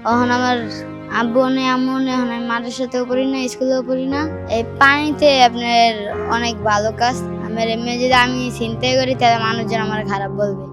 তখন আমার আব্বু নেই আম্মু নেই, এখন আমি মাদ্রাসাতেও পড়ি না, স্কুলেও পড়ি না। এই পানিতে আপনার অনেক ভালো কাজ। আমার এমনি যদি আমি চিন্তাই করি তাহলে মানুষজন আমার খারাপ বলবে।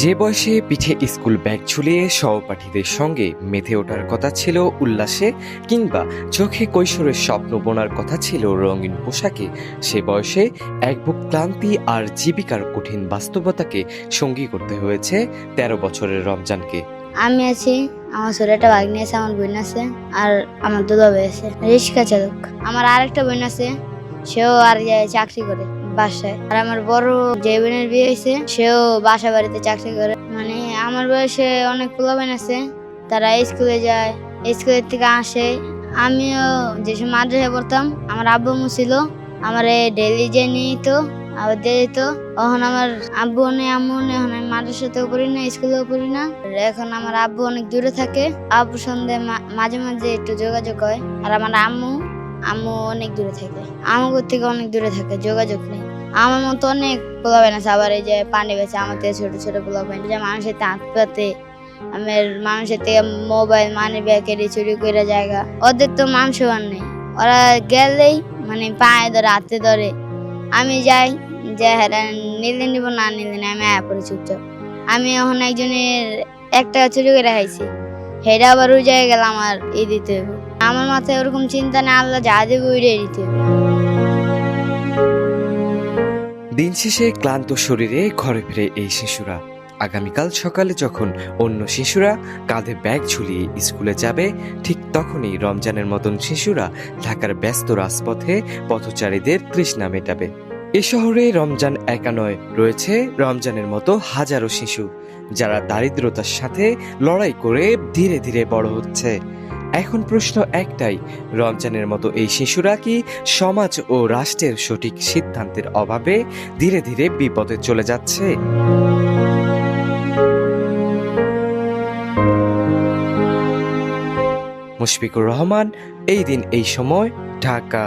যে বয়সে পিঠে স্কুল ব্যাগ ঝুলিয়ে সহপাঠীদের সঙ্গে মেতে ওঠার কথা ছিল উল্লাসে, কিংবা চোখে কৈশোরের স্বপ্ন বোনার কথা ছিল রঙিন পোশাকে, সে বয়সে এক বুক ক্লান্তি আর জীবিকার কঠিন বাস্তবতাকে সঙ্গী করতে হয়েছে 13 বছরের রমজানকে। আমি আছি, আমার ছোট একটা ভাগ্নি আছে, আমার বোন আছে, আর আমার দুলা ভাই আছে রিক্সা চালক। আমার আরেকটা বোন আছে, সেও আর চাকরি করে বাসায়। আর আমার বড় যে বোনের বিয়ে হয়েছে সেও বাসা বাড়িতে চাকরি করে। মানে আমার বয়সে অনেক পোলাপান আছে, তারা স্কুলে যায়, স্কুলের থেকে আসে। আমিও যেসব মাদ্রাসায় পড়তাম, আমার আব্বু আম্মু ছিল, আমার ডেলি যে নিত আবার দিয়ে দিত। তখন আমার আব্বু নেই আম্মু নেই, এখন আমি মাদ্রাসাতেও পড়ি না, স্কুলেও পড়ি না। এখন আমার আব্বু অনেক দূরে থাকে, আব্বুর সঙ্গে মাঝে মাঝে একটু যোগাযোগ হয়। আর আমার আম্মু অনেক দূরে থাকে, আমার থেকে অনেক দূরে থাকে, যোগাযোগ নেই। আমার মতো অনেক পোলাপান আছে, আবার এই যে পানি বেছে আমার থেকে ছোট ছোট পোলাপান, যে মানুষের হাত পাতে আমার মানুষের থেকে মোবাইল মানি ব্যাগ চুরি করে জায়গা। ওদের তো মান সম্মান নেই, ওরা গেলেই মানে পায়ে ধরে হাতে ধরে। আমি যাই যে হ্যাঁ নিলে নিব, না নিলে না, আমি আয়া পড়ে চুপচাপ। আমি এখন একজনের 1 টাকা চুরি করে খাইছি, সেটা আবার ওই জায়গায় গেলে আমার দিতে হবে। আমার মাথায় ওরকম চিন্তা নেই, আল্লাহ যা দেবে ওইটাই দিতে হবে। দিন শেষে ক্লান্ত শরীরে ঘরে ফিরে এই শিশুরা। আগামীকাল সকালে যখন অন্য শিশুরা কাঁধে ব্যাগ ঝুলিয়ে স্কুলে যাবে, ঠিক তখনই রমজানের মতন শিশুরা ঢাকার ব্যস্ত রাজপথে পথচারীদের তৃষ্ণা মেটাবে। এ শহরে রমজান একা নয়, রয়েছে রমজানের মতো হাজারো শিশু, যারা দারিদ্রতার সাথে লড়াই করে ধীরে ধীরে বড় হচ্ছে। এখন প্রশ্ন একটাই, রমজানের মতো এই শিশুরা কি সমাজ ও রাষ্ট্রের সঠিক সিদ্ধান্তের অভাবে ধীরে ধীরে বিপদে চলে যাচ্ছে? মুশফিকুর রহমান, এই দিন এই সময়, ঢাকা।